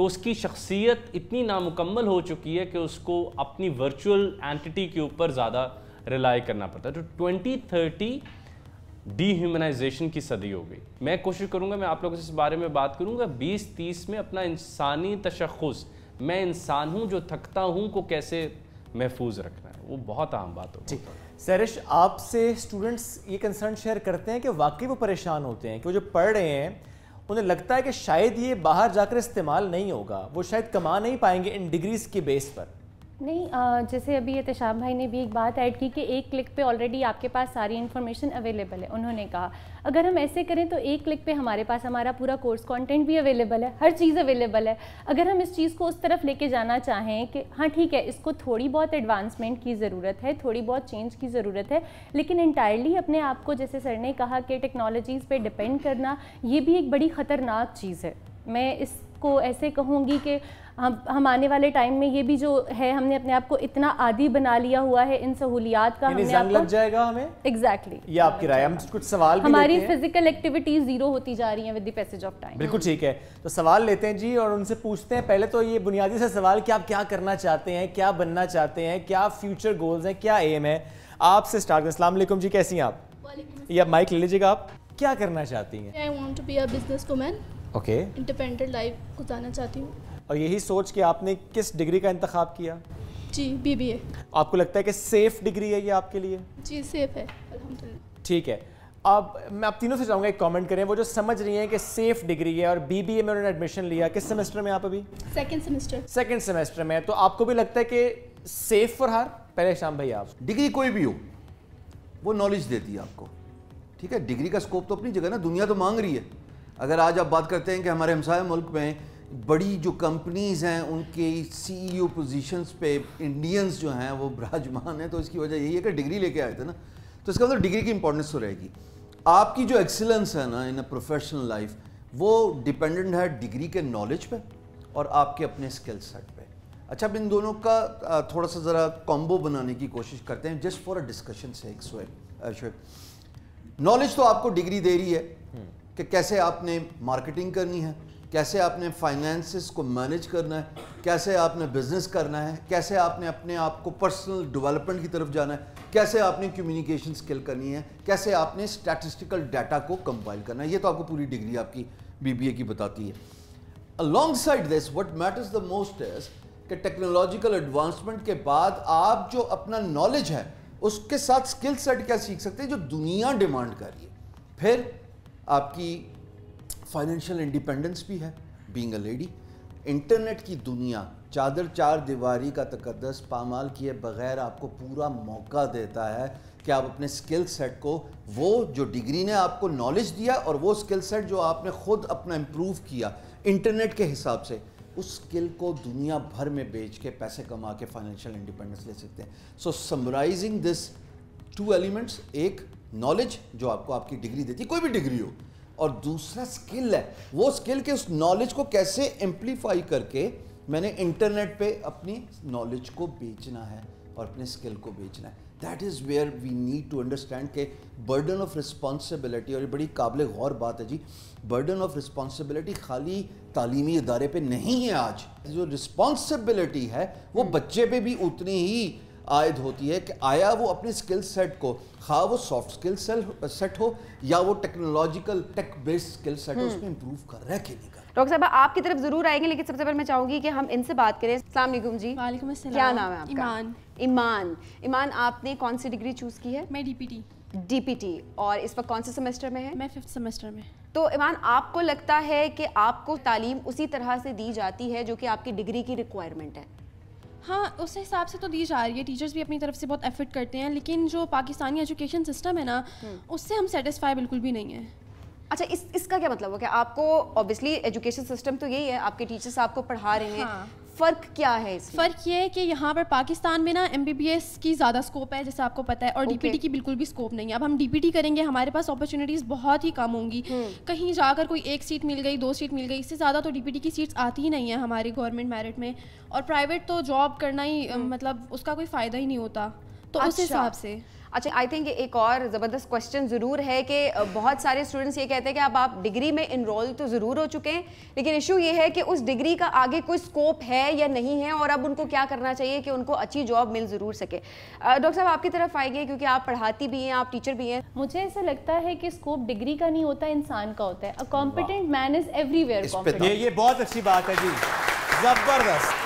تو اس کی شخصیت اتنی نامکمل ہو چکی ہے کہ اس کو اپنی ورچوئل اینٹی کے اوپر زیادہ ریلائی کرنا پڑتا ہے. تو 2030 ڈی ہیومنائزیشن کی صدی ہو گئی. میں کوشش کروں گا, میں آپ لوگوں سے اس بارے میں بات کروں گا 2030 میں اپنا انسانی تشخص, میں انسان ہوں جو تھکتا ہوں, کو کیسے محفوظ رکھنا ہے. وہ بہت اہم بات ہوگی. سیرش, آپ سے اسٹوڈنٹس یہ کنسرن شیئر کرتے ہیں کہ واقعی وہ پریشان ہوتے ہیں کہ وہ جو پڑھ رہے ہیں انہیں لگتا ہے کہ شاید یہ باہر جا کر استعمال نہیں ہوگا, وہ شاید کما نہیں پائیں گے ان ڈگریز کے بیس پر. نہیں, جیسے ابھی احتشام بھائی نے بھی ایک بات ایڈ کی کہ ایک کلک پہ آلریڈی آپ کے پاس ساری انفارمیشن اویلیبل ہے. انہوں نے کہا اگر ہم ایسے کریں تو ایک کلک پہ ہمارے پاس ہمارا پورا کورس کانٹینٹ بھی اویلیبل ہے, ہر چیز اویلیبل ہے. اگر ہم اس چیز کو اس طرف لے کے جانا چاہیں کہ ہاں ٹھیک ہے اس کو تھوڑی بہت ایڈوانسمنٹ کی ضرورت ہے, تھوڑی بہت چینج کی ضرورت ہے, لیکن انٹائرلی اپنے آپ کو جیسے سر نے کہا کہ ٹیکنالوجیز پہ ڈپینڈ کرنا یہ بھی ایک بڑی خطرناک چیز ہے. میں اس کو ایسے کہوں گی کہ ہم آنے والے ٹائم میں یہ بھی جو ہے ہم نے اپنے آپ کو اتنا عادی بنا لیا ہوا ہے ان سہولیات کا, ہم نے زنگ لگ جائے گا ہمیں. ایگزیکٹلی, یہ آپ کی رائے. ہم کچھ سوال بھی ہماری فزیکل ایکٹیویٹیز زیرو ہوتی جا رہی ہیں with the passage of time. بالکل ٹھیک ہے, تو سوال لیتے ہیں جی اور ان سے پوچھتے ہیں. پہلے تو یہ بنیادی سے سوال کہ آپ کیا کرنا چاہتے ہیں, کیا بننا چاہتے ہیں, کیا فیوچر گولز ہیں, کیا ایم ہے. آپ سے اسٹارٹ کریں. السلام علیکم جی, کیسی ہیں آپ؟ یہ مائک لے لیجیے گا. آپ کیا کرنا چاہتی ہیں؟ I want to be a businesswoman. Okay, independent life گزارنا چاہتی ہوں. اور یہی سوچ کے آپ نے کس ڈگری کا انتخاب کیا؟ جی BBA. آپ کو لگتا ہے کہ سیف ڈگری ہے یہ آپ کے لیے؟ جی سیف ہے الحمدللہ. ٹھیک ہے. اب میں آپ تینوں سے چاہوں گا ایک کامنٹ کریں, وہ جو سمجھ رہی ہیں کہ سیف ڈگری ہے اور BBA میں انہوں نے ایڈمیشن لیا. کس سیمسٹر میں آپ ابھی؟ سیکنڈ سیمسٹر میں. تو آپ کو بھی لگتا ہے کہ سیف فار ہر؟ پہلے شام بھائی آپ. ڈگری کوئی بھی ہو وہ نالج دیتی ہے آپ کو, ٹھیک ہے. ڈگری کا اسکوپ تو اپنی جگہ نا, دنیا تو مانگ رہی ہے. اگر آج آپ بات کرتے ہیں کہ ہمارے ہمسائے ملک میں بڑی جو کمپنیز ہیں ان کے CEO پوزیشنز پہ انڈینز جو ہیں وہ براجمان ہیں, تو اس کی وجہ یہی ہے کہ ڈگری لے کے آئے تھے نا. تو اس کا مطلب ڈگری کی امپورٹنس تو رہے گی. آپ کی جو ایکسیلنس ہے نا ان اے پروفیشنل لائف, وہ ڈیپینڈنٹ ہے ڈگری کے نالج پہ اور آپ کے اپنے اسکل سیٹ پہ. اچھا, اب ان دونوں کا تھوڑا سا ذرا کامبو بنانے کی کوشش کرتے ہیں جسٹ فار اے ڈسکشن سے. نالج تو آپ کو ڈگری دے رہی ہے کہ کیسے آپ نے مارکیٹنگ کرنی ہے, کیسے آپ نے فائنینسز کو مینیج کرنا ہے, کیسے آپ نے بزنس کرنا ہے, کیسے آپ نے اپنے آپ کو پرسنل ڈیولپمنٹ کی طرف جانا ہے, کیسے آپ نے کمیونیکیشن سکل کرنی ہے, کیسے آپ نے اسٹیٹسٹیکل ڈیٹا کو کمپائل کرنا ہے. یہ تو آپ کو پوری ڈگری آپ کی BBA کی بتاتی ہے. along side this what matters the most is کہ ٹیکنالوجیکل ایڈوانسمنٹ کے بعد آپ جو اپنا نالج ہے اس کے ساتھ اسکل سیٹ کیا سیکھ سکتے ہیں جو دنیا ڈیمانڈ کر رہی ہے. پھر آپ کی فائنینشیل انڈیپینڈنس بھی ہے, بینگ اے لیڈی. انٹرنیٹ کی دنیا چادر چار دیواری کا تقدس پامال کیے بغیر آپ کو پورا موقع دیتا ہے کہ آپ اپنے اسکل سیٹ کو, وہ جو ڈگری نے آپ کو نالج دیا اور وہ اسکل سیٹ جو آپ نے خود اپنا امپروو کیا انٹرنیٹ کے حساب سے, اس اسکل کو دنیا بھر میں بیچ کے پیسے کما کے فائنینشیل انڈیپینڈنس لے سکتے ہیں. سو سمرائزنگ دس 2 ایلیمنٹس, ایک نالج جو آپ کو آپ کی ڈگری دیتی ہے کوئی بھی ڈگری ہو, اور دوسرا اسکل ہے. وہ اسکل کے اس نالج کو کیسے ایمپلیفائی کر کے میں نے انٹرنیٹ پہ اپنی نالج کو بیچنا ہے اور اپنے اسکل کو بیچنا ہے. That is where we need to understand کہ برڈن آف رسپانسبلٹی, اور یہ بڑی قابل غور بات ہے جی, برڈن آف رسپانسبلٹی خالی تعلیمی ادارے پہ نہیں ہے. آج جو رسپانسبلٹی ہے وہ بچے پہ بھی اتنی ہی عائد ہوتی ہے کہ آیا وہ اپنے اسکل سیٹ کو, خواہ وہ سافٹ اسکل سیٹ ہو یا وہ ٹیکنالوجیکل ٹیک بیسڈ اسکل سیٹ ہو, اس میں امپروو کر رہا ہے کہ نہیں کر رہا. ڈاکٹر صاحب آپ کی طرف ضرور آئیں گے, لیکن سب سے پہلے میں چاہوں گی کہ ہم ان سے بات کریں. السلام علیکم جی. وعلیکم السلام. کیا نام ہے آپ کا؟ ایمان. ایمان. ایمان, آپ نے کون سی ڈگری چوز کی ہے؟ میں DPT. اور اس وقت کون سے سیمسٹر میں ہے؟ میں 5th سیمسٹر میں. تو ایمان, آپ کو لگتا ہے کہ آپ کو تعلیم اسی طرح سے دی جاتی ہے جو کہ آپ کی ڈگری کی ریکوائرمنٹ ہے؟ ہاں اس حساب سے تو دی جا رہی ہے, ٹیچرز بھی اپنی طرف سے بہت ایفرٹ کرتے ہیں, لیکن جو پاکستانی ایجوکیشن سسٹم ہے نا اس سے ہم سیٹسفائی بالکل بھی نہیں ہیں. اچھا, اس کا کیا مطلب ہو کہ آپ کو اوبیسلی ایجوکیشن سسٹم تو یہی ہے, آپ کے ٹیچرس آپ کو پڑھا رہے ہیں, فرق کیا ہے اس میں؟ فرق یہ ہے کہ یہاں پر پاکستان میں نا MBBS کی زیادہ اسکوپ ہے جیسے آپ کو پتہ ہے, اور DPT کی بالکل بھی اسکوپ نہیں ہے. اب ہم DPT کریں گے ہمارے پاس اپرچونیٹیز بہت ہی کم ہوں گی, کہیں جا کر کوئی 1 سیٹ مل گئی 2 سیٹ مل گئی, اس سے زیادہ تو DPT کی سیٹس آتی ہی نہیں ہیں ہماری گورنمنٹ میرٹ میں, اور پرائیویٹ تو جاب کرنا ہی مطلب اس کا کوئی فائدہ ہی نہیں ہوتا. تو اس حساب سے. اچھا آئی تھنک ایک اور زبردست کوشچن ضرور ہے کہ بہت سارے اسٹوڈنٹس یہ کہتے ہیں کہ اب آپ ڈگری میں انرول تو ضرور ہو چکے ہیں لیکن ایشو یہ ہے کہ اس ڈگری کا آگے کوئی اسکوپ ہے یا نہیں ہے اور اب ان کو کیا کرنا چاہیے کہ ان کو اچھی جاب مل ضرور سکے. ڈاکٹر صاحب آپ کی طرف آئیں گے کیونکہ آپ پڑھاتی بھی ہیں, آپ ٹیچر بھی ہیں. مجھے ایسا لگتا ہے کہ اسکوپ ڈگری کا نہیں ہوتا, انسان کا ہوتا ہے. A competent man is everywhere competent. یہ بہت اچھی بات ہے جی, زبردست.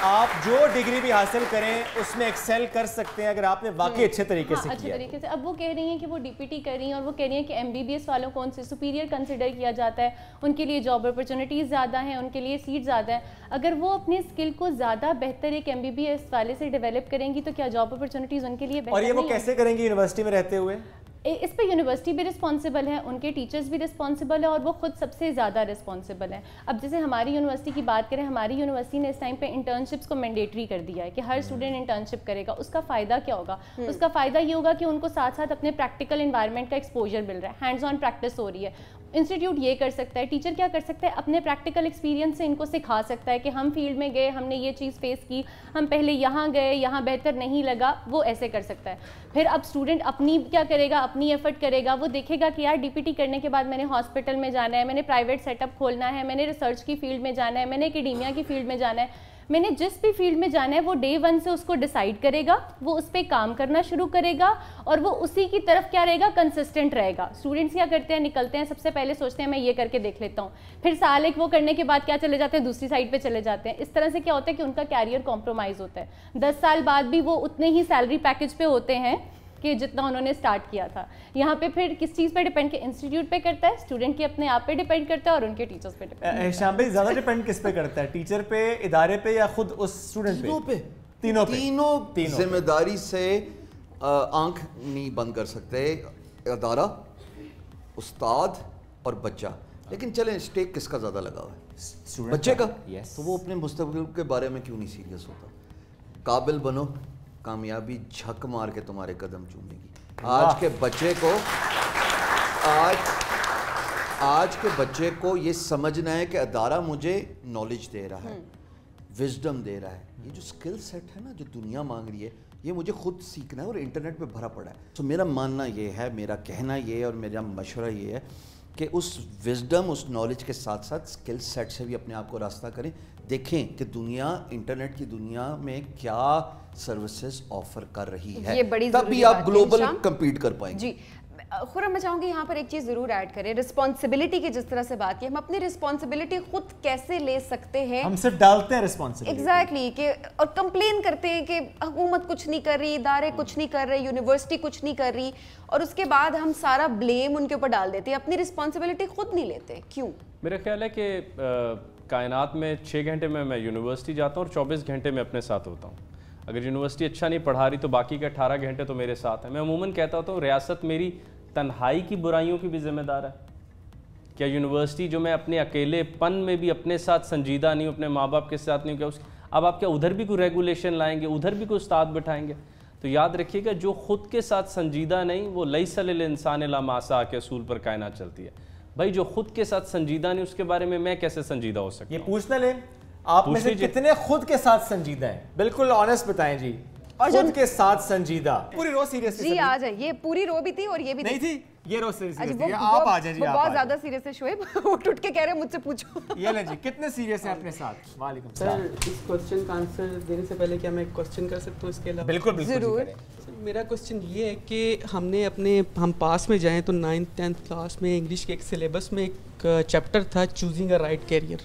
آپ جو ڈگری بھی حاصل کریں اس میں ایکسل کر سکتے ہیں اگر آپ نے واقعی اچھے طریقے سے اچھے طریقے سے. اب وہ کہہ رہی ہیں کہ وہ ڈی پی ٹی کر رہی ہیں اور وہ کہہ رہی ہیں کہ ایم بی بی ایس والوں کو ان سے سپیریئر کنسیڈر کیا جاتا ہے, ان کے لیے جاب اپرچونیٹیز زیادہ ہیں, ان کے لیے سیٹ زیادہ ہیں. اگر وہ اپنے اسکل کو زیادہ بہتر ایک ایم بی بی ایس والے سے ڈیولپ کریں گی تو کیا جاب اپرچونیٹیز ان کے لیے بہتر نہیں ہیں؟ اور یہ وہ کیسے کریں گی یونیورسٹی میں رہتے ہوئے؟ اس پہ یونیورسٹی بھی رسپانسبل ہے, ان کے ٹیچرز بھی رسپانسبل ہے اور وہ خود سب سے زیادہ رسپانسبل ہیں. اب جیسے ہماری یونیورسٹی کی بات کریں, ہماری یونیورسٹی نے اس ٹائم پہ انٹرنشپس کو مینڈیٹری کر دیا ہے کہ ہر اسٹوڈنٹ انٹرنشپ کرے گا. اس کا فائدہ کیا ہوگا؟ اس کا فائدہ یہ ہوگا کہ ان کو ساتھ ساتھ اپنے پریکٹیکل انوائرمنٹ کا ایکسپوجر مل رہا ہے, ہینڈز آن پریکٹس ہو رہی ہے. انسٹیٹیوٹ یہ کر سکتا ہے, ٹیچر کیا کر سکتا ہے, اپنے پریکٹیکل ایکسپیرینس سے ان کو سکھا سکتا ہے کہ ہم فیلڈ میں گئے, ہم نے یہ چیز فیس کی, ہم پہلے یہاں گئے, یہاں بہتر نہیں لگا, وہ ایسے کر سکتا ہے. پھر اب اسٹوڈنٹ اپنی کیا کرے گا, اپنی ایفرٹ کرے گا. وہ دیکھے گا کہ یار ڈی پی ٹی کرنے کے بعد میں نے ہاسپٹل میں جانا ہے, میں نے پرائیویٹ سیٹ اپ کھولنا ہے, میں نے ریسرچ کی فیلڈ میں جانا ہے, میں نے اکیڈیمیا کی فیلڈ میں جانا ہے. میں نے جس بھی فیلڈ میں جانا ہے وہ ڈے ون سے اس کو ڈیسائیڈ کرے گا, وہ اس پہ کام کرنا شروع کرے گا اور وہ اسی کی طرف کیا رہے گا, کنسسٹنٹ رہے گا. اسٹوڈنٹس کیا کرتے ہیں, نکلتے ہیں, سب سے پہلے سوچتے ہیں میں یہ کر کے دیکھ لیتا ہوں, پھر سال ایک وہ کرنے کے بعد کیا چلے جاتے ہیں, دوسری سائڈ پہ چلے جاتے ہیں. اس طرح سے کیا ہوتا ہے کہ ان کا کیریئر کمپرومائز ہوتا ہے. 10 سال بعد بھی وہ اتنے ہی سیلری پیکج پہ ہوتے ہیں کہ جتنا انہوں نے سٹارٹ کیا تھا. یہاں پہ پھر کس چیز پہ ڈیپینڈ, کہ انسٹیٹیوٹ پہ کرتا ہے, اسٹوڈنٹ کے اپنے آپ پہ ڈیپینڈ کرتا ہے اور ان کے ٹیچرز پہ ڈیپینڈ. ہشام بھائی زیادہ ڈیپینڈ کس پہ کرتا ہے, ٹیچر پہ, ادارے پہ یا خود اس اسٹوڈنٹ پہ؟ تینوں ذمہ داری سے آنکھ نہیں بند کر سکتے, ادارہ, استاد اور بچہ. لیکن چلیں اسٹیک کس کا زیادہ لگا ہوا ہے, بچے کا. تو وہ اپنے مستقبل کے بارے میں کیوں نہیں سیریس ہوتا؟ قابل بنو, کامیابی جھک مار کے تمہارے قدم چومے گی. آج کے بچے کو یہ سمجھنا ہے کہ ادارہ مجھے نالج دے رہا ہے, وزڈم دے رہا ہے. یہ جو اسکل سیٹ ہے نا جو دنیا مانگ رہی ہے, یہ مجھے خود سیکھنا ہے اور انٹرنیٹ پہ بھرا پڑا ہے. تو میرا ماننا یہ ہے, میرا کہنا یہ ہے اور میرا مشورہ یہ ہے کہ اس وزڈم, اس نالج کے ساتھ ساتھ اسکل سیٹ سے بھی اپنے آپ کو راستہ کریں. دیکھیں کہ دنیا, انٹرنیٹ کی دنیا میں کیا سروسز آفر کر رہی ہے, تبھی آپ گلوبل کمپیٹ کر پائیں گے. جی خرم, میں چاہوں گی یہاں پر ایک چیز ضرور ایڈ کریں, رسپانسبلٹی کی جس طرح سے بات کی, ہم اپنی رسپانسبلٹی خود کیسے لے سکتے ہیں؟ ہم صرف ڈالتے ہیں رسپانسبلٹی. ایگزیکٹلی, کہ اور کمپلین کرتے ہیں کہ حکومت کچھ نہیں کر رہی, ادارے کچھ نہیں کر رہے, یونیورسٹی کچھ نہیں کر رہی, اور اس کے بعد ہم سارا بلیم ان کے اوپر ڈال دیتے ہیں, اپنی رسپانسبلٹی خود نہیں لیتے. کیوں؟ میرا خیال ہے کہ کائنات میں 6 گھنٹے میں یونیورسٹی جاتا ہوں اور 24 گھنٹے میں اپنے ساتھ ہوتا ہوں. اگر یونیورسٹی اچھا نہیں پڑھا رہی تو باقی کے 18 گھنٹے تو میرے ساتھ ہیں. میں عموماً کہتا ہوتا ہوں ریاست میری تنہائی کی برائیوں کی بھی ذمہ دار ہے. کیا یونیورسٹی جو میں اپنے اکیلے پن میں بھی اپنے ساتھ سنجیدہ نہیں ہوں, اپنے ماں باپ کے ساتھ نہیں ہوں, کیا اب آپ کیا ادھر بھی کوئی ریگولیشن لائیں گے, ادھر بھی کوئی استاد بٹھائیں گے؟ تو یاد رکھیے گا جو خود کے ساتھ سنجیدہ نہیں وہ لیس للانسان الا ما سعی کے اصول پر کائنات چلتی ہے. بھائی جو خود کے ساتھ سنجیدہ نہیں, اس کے بارے میں کیسے سنجیدہ ہو سکتا ہوں؟ یہ پوچھنا لیں آپ میں سے کتنے خود کے ساتھ سنجیدہ ہیں, بالکل آنیسٹ بتائیں جی. خود کے ساتھ سنجیدہ, پوری رو سیریس جی آ جائیں. یہ پوری رو بھی تھی اور یہ بھی نہیں تھی, یہ رو سیریس تھی. آپ آ جائیں جی, بہت زیادہ سیریس ہے شعیب, وہ ٹوٹ کے کہہ رہے ہیں مجھ سے پوچھو. یہ لیں جی, کتنے سیریس ہیں اپنے ساتھ؟ وعلیکم السلام. سر اس کوسچن کا آنسر دینے سے پہلے کیا میں ایک کوسچن کر سکتا ہوں اس کے علاوہ؟ بالکل ضرور. میرا کوسچن یہ ہے کہ ہم پاس میں جائیں تو 9th 10th کلاس میں انگلش کے ایک سلیبس میں ایک چیپٹر تھا چوزنگ اے رائٹ کیریئر.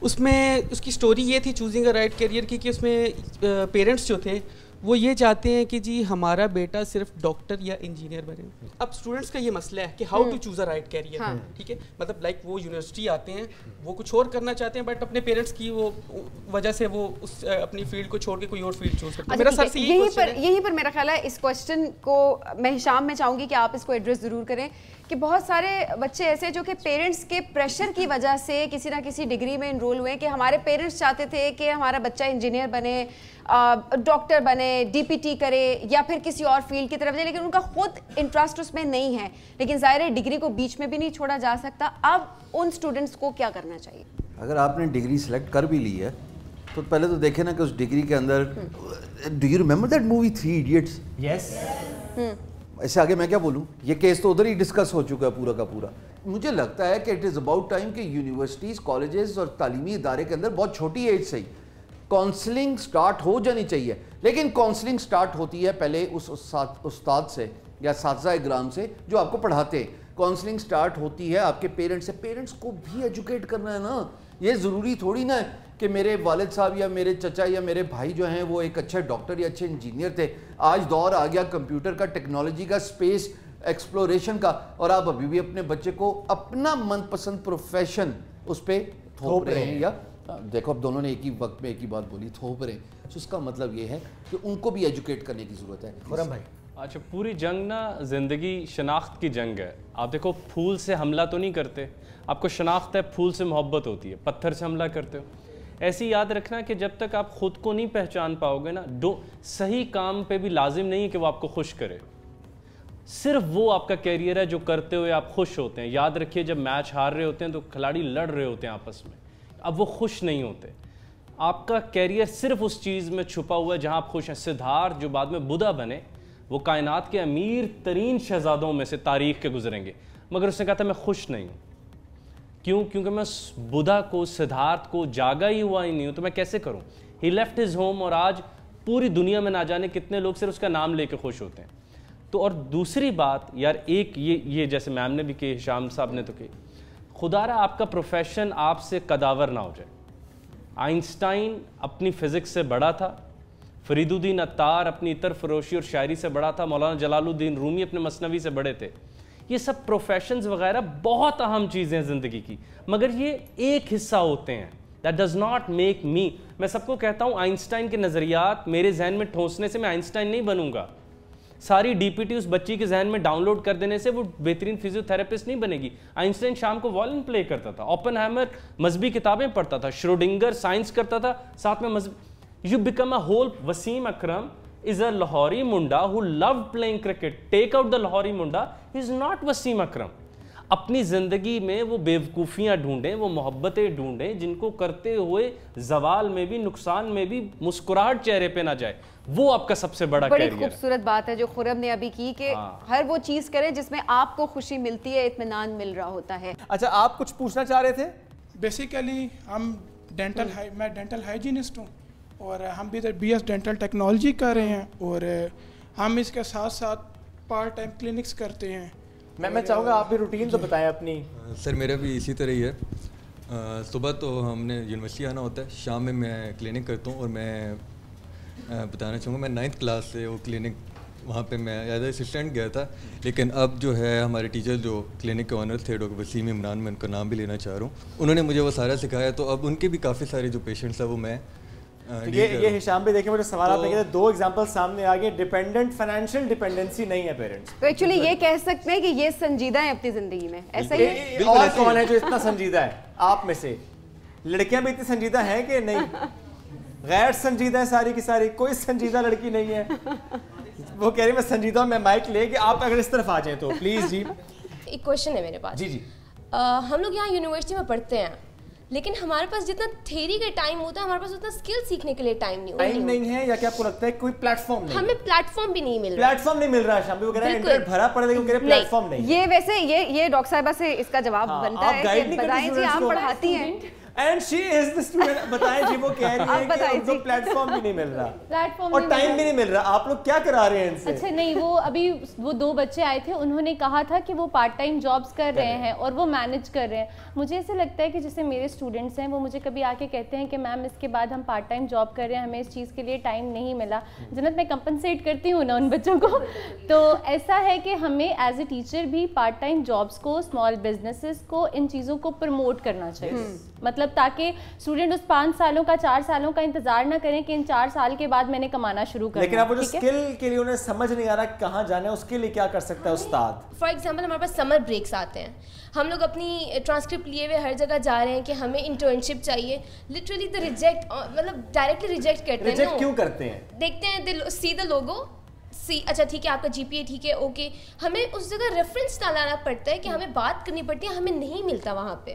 اس میں اس کی سٹوری یہ تھی چوزنگ اے رائٹ کیریئر کی کہ اس میں پیرنٹس جو تھے وہ یہ چاہتے ہیں کہ جی ہمارا بیٹا صرف ڈاکٹر یا انجینئر بنے. اب اسٹوڈنٹس کا یہ مسئلہ ہے کہ how to choose a right career. ٹھیک ہے, مطلب لائک وہ یونیورسٹی آتے ہیں, وہ کچھ اور کرنا چاہتے ہیں, بٹ اپنے پیرنٹس کی وہ وجہ سے وہ اس اپنی فیلڈ کو چھوڑ کے کوئی اور فیلڈ چوز کرتے ہیں. میرا سر سے یہیں پر میرا خیال ہے اس کوسچن کو میں ہشام میں چاہوں گی کہ آپ اس کو ایڈریس ضرور کریں کہ بہت سارے بچے ایسے جو کہ پیرنٹس کے پریشر کی وجہ سے کسی نہ کسی ڈگری میں انرول ہوئے کہ ہمارے پیرنٹس چاہتے تھے کہ ہمارا بچہ انجینئر بنے, ڈاکٹر بنے, ڈی پی ٹی کرے یا پھر کسی اور فیلڈ کی طرف جائے, لیکن ان کا خود انٹرسٹ اس میں نہیں ہے. لیکن ظاہر ہے ڈگری کو بیچ میں بھی نہیں چھوڑا جا سکتا. اب ان اسٹوڈنٹس کو کیا کرنا چاہیے؟ اگر آپ نے ڈگری سلیکٹ کر بھی لی ہے تو پہلے تو دیکھیں نا کہ اس ڈگری کے اندر do you remember that movie 3 idiots? Yes. ایسے آگے میں کیا بولوں, یہ کیس تو ادھر ہی ڈسکس ہو چکا ہے پورا کا پورا. مجھے لگتا ہے کہ اٹ از اباؤٹ ٹائم کہ یونیورسٹیز, کالجز اور تعلیمی ادارے کے اندر بہت چھوٹی ایج سے ہی کاؤنسلنگ سٹارٹ ہو جانی چاہیے. لیکن کاؤنسلنگ سٹارٹ ہوتی ہے پہلے اس استاد سے یا اساتذہ اکرام سے جو آپ کو پڑھاتے ہیں. کاؤنسلنگ سٹارٹ ہوتی ہے آپ کے پیرنٹس سے. پیرنٹس کو بھی ایجوکیٹ کرنا ہے نا. یہ ضروری تھوڑی نا ہے کہ میرے والد صاحب یا میرے چچا یا میرے بھائی جو ہیں وہ ایک اچھے ڈاکٹر یا اچھے انجینئر تھے. آج دور آ گیا کمپیوٹر کا, ٹیکنالوجی کا, اسپیس ایکسپلوریشن کا, اور آپ ابھی بھی اپنے بچے کو اپنا من پسند پروفیشن اس پہ تھوپ رہے ہیں. یا دیکھو اب دونوں نے ایک ہی وقت میں ایک ہی بات بولی, تھوپ رہے ہیں. اس کا مطلب یہ ہے کہ ان کو بھی ایجوکیٹ کرنے کی ضرورت ہے. خرم بھائی, اچھا پوری جنگ نا زندگی شناخت کی جنگ ہے. آپ دیکھو پھول سے حملہ تو نہیں کرتے, آپ کو شناخت ہے, پھول سے محبت ہوتی ہے, پتھر سے حملہ کرتے ہو. ایسی یاد رکھنا کہ جب تک آپ خود کو نہیں پہچان پاؤ گے نا, صحیح کام پہ بھی لازم نہیں ہے کہ وہ آپ کو خوش کرے. صرف وہ آپ کا کیریئر ہے جو کرتے ہوئے آپ خوش ہوتے ہیں. یاد رکھیے جب میچ ہار رہے ہوتے ہیں تو کھلاڑی لڑ رہے ہوتے ہیں آپس میں, اب وہ خوش نہیں ہوتے. آپ کا کیریئر صرف اس چیز میں چھپا ہوا ہے جہاں آپ خوش ہیں. سدھارتھ جو بعد میں بدھا بنے, وہ کائنات کے امیر ترین شہزادوں میں سے تاریخ کے گزریں گے, مگر اس نے کہا تھا میں خوش نہیں ہوں. کیوں؟ کیونکہ میں بدھا کو, سدھارتھ کو جاگا ہی ہوا ہی نہیں ہوں, تو میں کیسے کروں. ہی لیفٹ ہز ہوم, اور آج پوری دنیا میں نہ جانے کتنے لوگ صرف اس کا نام لے کے خوش ہوتے ہیں. تو اور دوسری بات یار, ایک یہ جیسے میم نے بھی کہی, ہشام صاحب نے تو کہی, خدا رہا آپ کا پروفیشن آپ سے قداور نہ ہو جائے. آئنسٹائن اپنی فزکس سے بڑا تھا, فرید الدین عطار اپنی عطر فروشی اور شاعری سے بڑا تھا, مولانا جلال الدین رومی اپنے مثنوی سے بڑے تھے. یہ سب پروفیشنز وغیرہ بہت اہم چیزیں ہیں زندگی کی, مگر یہ ایک حصہ ہوتے ہیں. That does not make me. میں سب کو کہتا ہوں آئنسٹائن کے نظریات میرے ذہن میں ٹھونسنے سے میں آئنسٹائن نہیں بنوں گا. ساری ڈی پی ٹی اس بچی کے ذہن میں ڈاؤن لوڈ کر دینے سے وہ بہترین فزیو تھراپسٹ نہیں بنے گی. آئنسٹائن شام کو وائلن پلے کرتا تھا, اوپن ہیمر مذہبی کتابیں پڑھتا تھا, شروڈنگر سائنس کرتا تھا, ساتھ میں مذہب. You become a whole. Wasim Akram is a Lahori Munda who loved playing cricket. Take out the Lahori Munda, he is not Wasim Akram. اپنی زندگی میں وہ بیوقوفیاں ڈھونڈیں, وہ محبتیں ڈھونڈیں جن کو کرتے ہوئے زوال میں بھی, نقصان میں بھی مسکراہٹ چہرے پہ نہ جائے. وہ آپ کا سب سے بڑا کیریئر ہے. بڑی خوبصورت بات ہے جو خرم نے ابھی کی کہ ہر وہ چیز کریں جس میں آپ کو خوشی ملتی ہے, اطمینان مل رہا ہوتا ہے. اچھا آپ کچھ پوچھنا چاہ رہے تھے؟ بیسیکلی ہم میں ڈینٹل ہائیجینسٹ ہوں, اور ہم بھی بی ایس ڈینٹل ٹیکنالوجی کر رہے ہیں, اور ہم اس کے ساتھ ساتھ پارٹ ٹائم کلینکس کرتے ہیں. میں چاہوں گا آپ بھی روٹین تو بتائیں اپنی. سر میرا بھی اسی طرح ہی ہے. صبح تو ہم نے یونیورسٹی آنا ہوتا ہے, شام میں میں کلینک کرتا ہوں. اور میں بتانا چاہوں گا میں 9th کلاس سے وہ کلینک, وہاں پہ میں ایز اے اسسٹنٹ گیا تھا, لیکن اب جو ہے ہمارے ٹیچر جو کلینک کے آنر تھے ڈاکٹر وسیم عمران, میں ان کا نام بھی لینا چاہ رہا ہوں, انہوں نے مجھے وہ سارا سکھایا. تو اب ان کے بھی کافی سارے جو پیشنٹس ہیں وہ میں یہ ہشام بھی دیکھیں, مجھے سوالات لگے تھے, 2 ایگزامپل سامنے آ گئے. ڈیپینڈنٹ فائنینشیل ڈیپینڈنسی نہیں ہے پیرنٹس. تو ایکچولی یہ کہہ سکتے ہیں کہ یہ سنجیدہ ہیں اپنی زندگی میں, ایسا ہی ہے. اور کون ہے جو اتنا سنجیدہ ہے آپ میں سے؟ لڑکیاں بھی اتنی سنجیدہ ہیں کہ نہیں؟ غیر سنجیدہ ہے ساری کی ساری, کوئی سنجیدہ لڑکی نہیں ہے. وہ کہہ رہی میں سنجیدہ ہوں. میں مائک لے کے آپ اگر اس طرف آ جائیں تو پلیز. جی ایک کوشچن ہے میرے پاس. جی ہم لوگ یہاں یونیورسٹی میں پڑھتے ہیں, لیکن ہمارے پاس جتنا تھیوری کا ٹائم ہوتا ہے ہمارے پاس اتنا اسکل سیکھنے کے لیے ٹائم نہیں ہے. یا کہ آپ کو لگتا ہے کوئی پلیٹ فارم نہیں؟ ہمیں پلیٹ فارم بھی نہیں مل رہا. پلیٹ فارم نہیں مل رہا. شام بھی وہ کہہ رہے ہیں انٹرنیٹ بھرا پڑے لیکن کہہ رہے پلیٹ فارم نہیں. یہ ویسے یہ ڈاکٹر صاحبہ سے اس کا جواب بنتا ہے کہ بتائیں جی آپ پڑھاتی ہیں. And she is the student. بتائیں جی وہ کہہ رہی ہے کہ ان کو پلیٹ فارم بھی نہیں مل رہا اور ٹائم بھی نہیں مل رہا. آپ لوگ کیا کرا رہے ہیں ان سے؟ اچھا نہیں, وہ ابھی وہ 2 بچے آئے تھے, انہوں نے کہا تھا کہ وہ پارٹ ٹائم جابس کر رہے ہیں اور وہ مینج کر رہے ہیں. مجھے ایسے لگتا ہے کہ جیسے میرے اسٹوڈنٹس ہیں وہ مجھے کبھی آ کے کہتے ہیں کہ میم اس کے بعد ہم پارٹ ٹائم جاب کر رہے ہیں, ہمیں اس چیز کے لیے ٹائم نہیں ملا. جنت میں کمپنسیٹ کرتی ہوں نا ان بچوں کو. تو ایسا ہے کہ ہمیں ایز اے ٹیچر بھی پارٹ ٹائم جابس کو, اسمال بزنسز کو, ان چیزوں کو پروموٹ کرنا چاہیے. مطلب تاکہ اسٹوڈنٹ اس 5 سالوں کا 4 سالوں کا انتظار نہ کریں کہ ان 4 سال کے بعد میں نے کمانا شروع کرنا. لیکن اب وہ جو اسکل کے لیے انہیں سمجھ نہیں آ رہا کہاں جانا ہے, اس کے لیے کیا کر سکتا ہے استاد؟ فار ایگزامپل ہمارے پاس سمر بریکس آتے ہیں, ہم لوگ اپنی ٹرانسکرپٹ لیے ہوئے ہر جگہ جا رہے ہیں کہ ہمیں انٹرنشپ چاہیے. لٹرلی دا ریجیکٹ, مطلب ڈائریکٹلی ریجیکٹ کرتے ہیں. ریجیکٹ کیوں کرتے ہیں؟ دیکھتے ہیں سی دا لوگو, اچھا ٹھیک ہے آپ کا جی پی اے ٹھیک ہے اوکے, ہمیں اس جگہ ریفرنس ڈالانا پڑتا ہے کہ ہمیں بات کرنی پڑتی ہے, ہمیں نہیں ملتا وہاں پہ.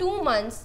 2 months.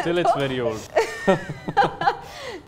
Still it's very old.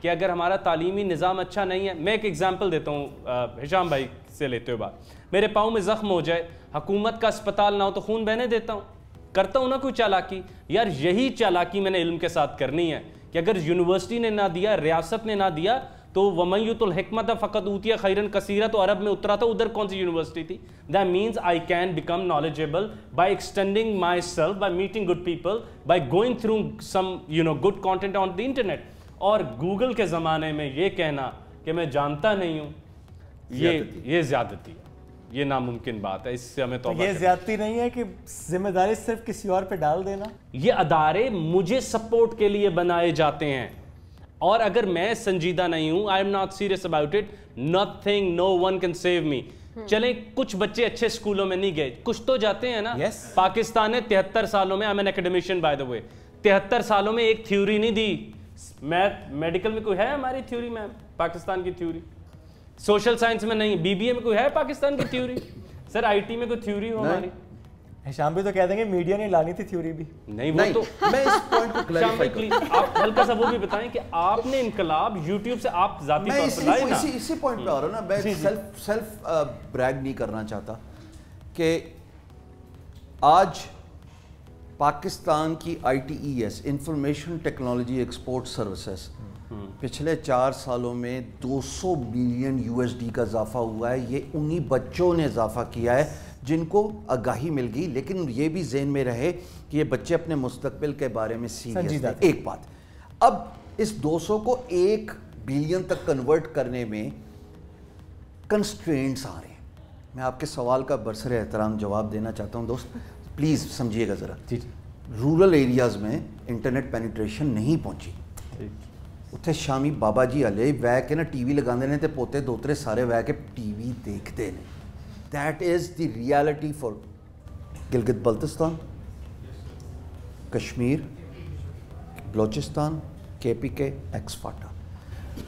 کہ اگر ہمارا تعلیمی نظام اچھا نہیں ہے. میں ایک ایگزامپل دیتا ہوں ہشام بھائی سے لیتے ہوئے بات. میرے پاؤں میں زخم ہو جائے, حکومت کا اسپتال نہ ہو تو خون بہنے دیتا ہوں, کرتا ہوں نا کوئی چالاکی. یار یہی چالاکی میں نے علم کے ساتھ کرنی ہے کہ اگر یونیورسٹی نے نہ دیا, ریاست نے نہ دیا, تو وَمَن يُؤْتِ الْحِكْمَةَ فَقَدْ أُوتِيَ خَيْرًا كَثِيرًا تو عرب میں اترا تھا, ادھر کون سی یونیورسٹی تھی؟ That means I can become knowledgeable by extending myself, by meeting good people, by going through some good content on the internet. اور گوگل کے زمانے میں یہ کہنا کہ میں جانتا نہیں ہوں, یہ زیادتی ہے, یہ ناممکن بات ہے. اس سے ہمیں توبہ یہ زیادتی نہیں ہے کہ ذمہ داری صرف کسی اور پہ ڈال دینا. یہ ادارے مجھے سپورٹ کے لیے بنائے جاتے ہیں, اور اگر میں سنجیدہ نہیں ہوں, I am not serious about it, nothing, no one can save me. چلیں کچھ بچے اچھے اسکولوں میں نہیں گئے, کچھ تو جاتے ہیں نا. پاکستان نے 73 سالوں میں, I'm an academician by the way, 73 سالوں میں ایک تھیوری نہیں دی. میڈیکل میں کوئی ہے ہماری تھیوری میم, پاکستان کی تھیوری؟ سوشل سائنس میں نہیں. بی بی اے میں کوئی ہے پاکستان کی تھیوری؟ سر آئی ٹی میں کوئی تھیوری ہو ہماری؟ ہشام بھی تو کہہ دیں گے میڈیا نے لانی تھی تھیوری بھی. نہیں وہ تو میں اس پوائنٹ کو کلیریفائی کروں. آپ ہلکا سا وہ بھی بتائیں کہ آپ نے انقلاب یوٹیوب سے آپ ذاتی طور پر لائے نا. اسی پوائنٹ پہ آ رہا ہوں نا, میں سیلف بریگ نہیں کرنا چاہتا کہ آج پاکستان کی ITES information technology export services پچھلے 4 سالوں میں 200 بلین USD کا اضافہ ہوا ہے. یہ انہی بچوں نے اضافہ کیا ہے جن کو آگاہی مل گئی, لیکن یہ بھی ذہن میں رہے کہ یہ بچے اپنے مستقبل کے بارے میں سیریس ہیں. ایک بات, اب اس 200 کو 1 بلین تک کنورٹ کرنے میں کنسٹرینٹس آ رہے ہیں. میں آپ کے سوال کا برسر احترام جواب دینا چاہتا ہوں دوست, پلیز سمجھیے گا ذرا. رورل ایریاز میں انٹرنیٹ پینیٹریشن نہیں پہنچی. اتنے شامی بابا جی والے وے کے نا ٹی وی لگاندے نے تے پوتے دوترے سارے وے کے ٹی وی دیکھتے ہیں. That is the reality for Gilgit Baltistan, Kashmir, Balochistan, KPK, x FATA.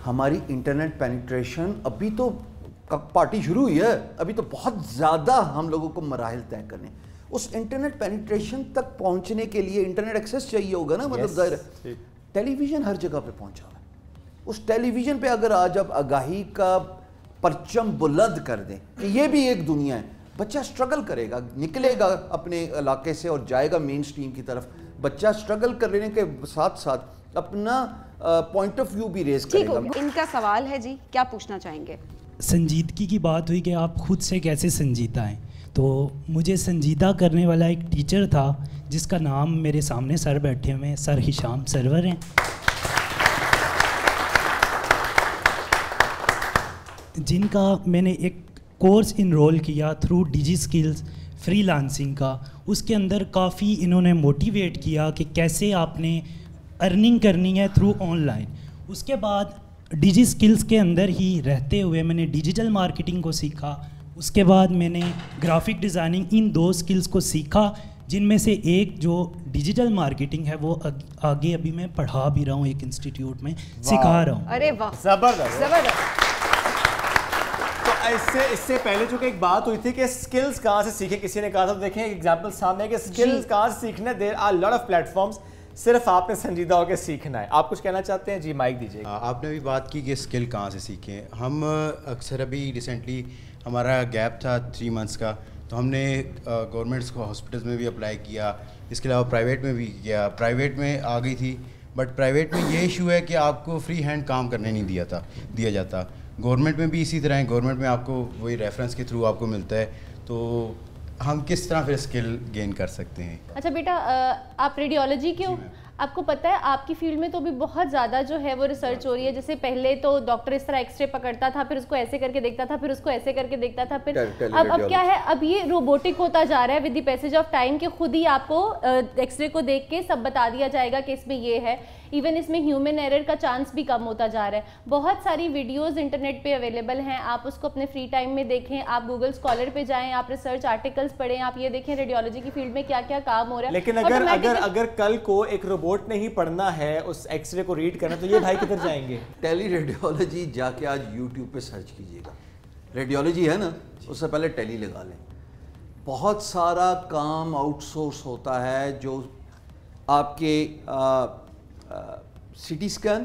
ہماری انٹرنیٹ پینیٹریشن ابھی تو پارٹی شروع ہوئی ہے, ابھی تو بہت زیادہ ہم لوگوں کو مراحل طے کرنے. اس انٹرنیٹ پینیٹریشن تک پہنچنے کے لیے انٹرنیٹ ایکسیس چاہیے ہوگا نا, مطلب ظاہر ہے. ٹیلی ویژن ہر جگہ پہ پہنچا ہوا ہے. اس ٹیلی ویژن پہ اگر آج آپ آگاہی کا پرچم بلند کر دیں کہ یہ بھی ایک دنیا ہے, بچہ سٹرگل کرے گا, نکلے گا اپنے علاقے سے اور جائے گا مین سٹریم کی طرف. بچہ سٹرگل کرنے کے ساتھ ساتھ اپنا پوائنٹ آف ویو بھی ریز کرے گا. ان کا سوال ہے جی, کیا پوچھنا چاہیں گے؟ سنجیدگی کی بات ہوئی کہ آپ خود سے کیسے سنجیدہ ہیں, تو مجھے سنجیدہ کرنے والا ایک ٹیچر تھا جس کا نام میرے سامنے سر بیٹھے ہوئے سر ہشام سرور ہیں, جن کا میں نے ایک کورس انرول کیا through Digi skills free lancing کا. اس کے اندر کافی انہوں نے موٹیویٹ کیا کہ کیسے آپ نے ارننگ کرنی ہے تھرو آن لائن. اس کے بعد ڈیجی سکلز کے اندر ہی رہتے ہوئے میں نے ڈیجیٹل مارکیٹنگ کو سیکھا. اس کے بعد میں نے گرافک ڈیزائننگ, ان 2 سکلز کو سیکھا, جن میں سے ایک جو ڈیجیٹل مارکیٹنگ ہے وہ آگے ابھی میں پڑھا بھی رہا ہوں, ایک انسٹیٹیوٹ میں سکھا رہا ہوں. ارے واہ, زبردست زبردست. تو اس سے پہلے چونکہ ایک بات ہوئی تھی کہ سکلز کہاں سے سیکھیں, کسی نے کہا تھا, تو دیکھیں ایک ایگزامپل سامنے ہے کہ سکلز کہاں سے سیکھنا. There are lot of platforms, صرف آپ نے سنجیدہ ہو کے سیکھنا ہے. آپ کچھ کہنا چاہتے ہیں؟ جی مائک دیجیے. آپ نے بھی بات کی کہ اسکل کہاں سے سیکھیں. ہم اکثر ابھی ریسنٹلی ہمارا گیپ تھا 3 منتھس کا, تو ہم نے گورنمنٹس کو ہاسپٹلس میں بھی اپلائی کیا, اس کے علاوہ پرائیویٹ میں بھی کیا. پرائیویٹ میں آ گئی تھی, بٹ پرائیویٹ میں یہ ایشو ہے کہ آپ کو فری ہینڈ کام کرنے نہیں دیا جاتا. گورنمنٹ میں بھی اسی طرح ہے, گورنمنٹ میں آپ کو وہی ریفرنس کے تھرو آپ کو ملتا ہے. تو ہم کس طرح پھر اسکل گین کر سکتے ہیں؟ اچھا بیٹا, آپ ریڈیولوجی کے ہو, آپ کو پتہ ہے آپ کی فیلڈ میں تو بھی بہت زیادہ جو ہے وہ ریسرچ ہو رہی ہے. جیسے پہلے تو ڈاکٹر اس طرح ایکس رے پکڑتا تھا, پھر اس کو ایسے کر کے دیکھتا تھا, پھر اس کو ایسے کر کے دیکھتا تھا, پھر اب کیا ہے, اب یہ روبوٹک ہوتا جا رہا ہے with the passage of time, کہ خود ہی آپ کو ایکس رے کو دیکھ کے سب بتا دیا جائے گا کہ اس میں یہ ہے. ایون اس میں ہیومن ایرر کا چانس بھی کم ہوتا جا رہا ہے. بہت ساری ویڈیوز انٹرنیٹ پہ اویلیبل ہیں, آپ اس کو اپنے فری ٹائم میں دیکھیں. آپ گوگل اسکالر پہ جائیں, آپ ریسرچ آرٹیکلس پڑھیں, آپ یہ دیکھیں ریڈیولوجی کی فیلڈ میں کیا کیا کام ہو رہا ہے. لیکن اگر کل کو ایک روبوٹ نے ہی پڑھنا ہے اس ایکس رے کو ریڈ کرنا, تو یہ بھائی کدھر جائیں گے؟ ٹیلی ریڈیولوجی جا کے آج یوٹیوب پہ سرچ کیجیے گا. ریڈیولوجی ہے نا, اس سے پہلے ٹیلی لگا لیں. بہت سارا کام آؤٹ سورس ہوتا ہے, جو آپ کے C T scan,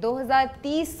2030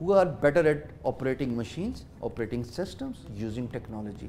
who are better at operating machines, operating systems, using technology.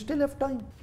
still have time,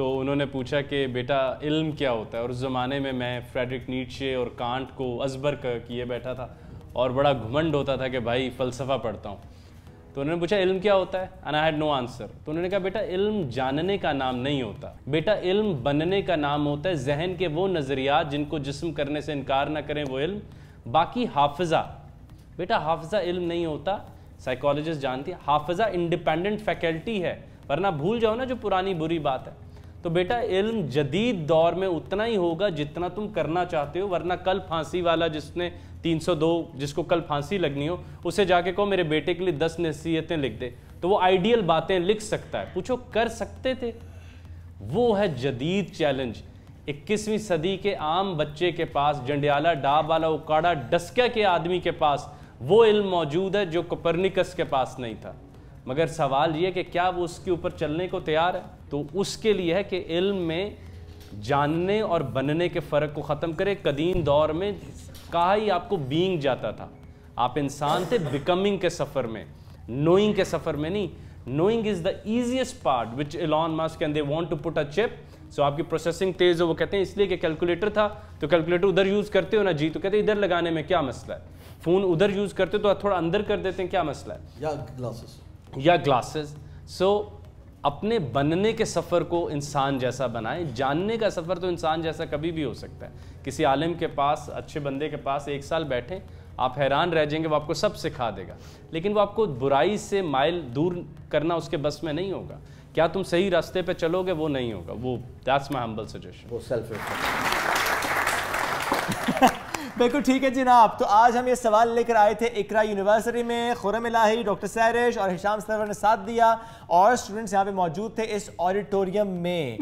تو انہوں نے پوچھا کہ بیٹا علم کیا ہوتا ہے, اور اس زمانے میں فریڈرک نیٹشے اور کانٹ کو ازبر کیے بیٹھا تھا اور بڑا گھمنڈ ہوتا تھا کہ بھائی فلسفہ پڑھتا ہوں. تو انہوں نے پوچھا علم کیا ہوتا ہے, and I had no answer. تو انہوں نے کہا بیٹا علم جاننے کا نام نہیں ہوتا, بیٹا علم بننے کا نام ہوتا ہے. ذہن کے وہ نظریات جن کو جسم کرنے سے انکار نہ کریں وہ علم. باقی حافظہ, بیٹا حافظہ علم نہیں ہوتا. سائیکالوجسٹ جانتی ہے حافظہ انڈیپینڈنٹ فیکلٹی ہے, ورنہ بھول جاؤ نا جو پرانی بری بات ہے. تو بیٹا علم جدید دور میں اتنا ہی ہوگا جتنا تم کرنا چاہتے ہو, ورنہ کل پھانسی والا جس نے 302 جس کو کل پھانسی لگنی ہو اسے جا کے کہو میرے بیٹے کے لیے 10 نصیحتیں لکھ دے, تو وہ آئیڈیل باتیں لکھ سکتا ہے. پوچھو کر سکتے تھے؟ وہ ہے جدید چیلنج. 21ویں صدی کے عام بچے کے پاس, جنڈیالہ ڈاب والا اکاڑا ڈسکا کے آدمی کے پاس وہ علم موجود ہے جو کوپرنیکس کے پاس نہیں تھا. مگر سوال یہ کہ کیا وہ اس کے اوپر چلنے کو تیار ہے؟ تو اس کے لیے ہے کہ علم میں جاننے اور بننے کے فرق کو ختم کرے. قدیم دور میں کہا ہی آپ کو بینگ جاتا تھا, آپ انسان تھے بیکمنگ کے سفر میں, نوئنگ کے سفر میں نہیں. Knowing is the easiest part which Elon Musk and they want to put a chip. So آپ کی پروسیسنگ تیز ہو, وہ کہتے ہیں اس لیے کہ کیلکولیٹر تھا تو کیلکولیٹر ادھر یوز کرتے ہو نا جی, تو کہتے ہیں ادھر لگانے میں کیا مسئلہ ہے. فون ادھر یوز کرتے تو تھوڑا اندر کر دیتے ہیں, کیا مسئلہ ہے, یا گلاسز. سو اپنے بننے کے سفر کو انسان جیسا بنائیں. جاننے کا سفر تو انسان جیسا کبھی بھی ہو سکتا ہے. کسی عالم کے پاس, اچھے بندے کے پاس 1 سال بیٹھیں, آپ حیران رہ جائیں گے, وہ آپ کو سب سکھا دے گا, لیکن وہ آپ کو برائی سے مائل دور کرنا اس کے بس میں نہیں ہوگا. کیا تم صحیح راستے پہ چلو گے, وہ نہیں ہوگا. وہ دیٹس مائی ہمبل سجیشن. وہ سیلف بالکل ٹھیک ہے جناب. تو آج ہم یہ سوال لے کر آئے تھے اقرا یونیورسٹی میں. خرم الہی, ڈاکٹر سیرش اور ہشام سرور نے ساتھ دیا, اور اسٹوڈنٹس یہاں پہ موجود تھے اس آڈیٹوریم میں.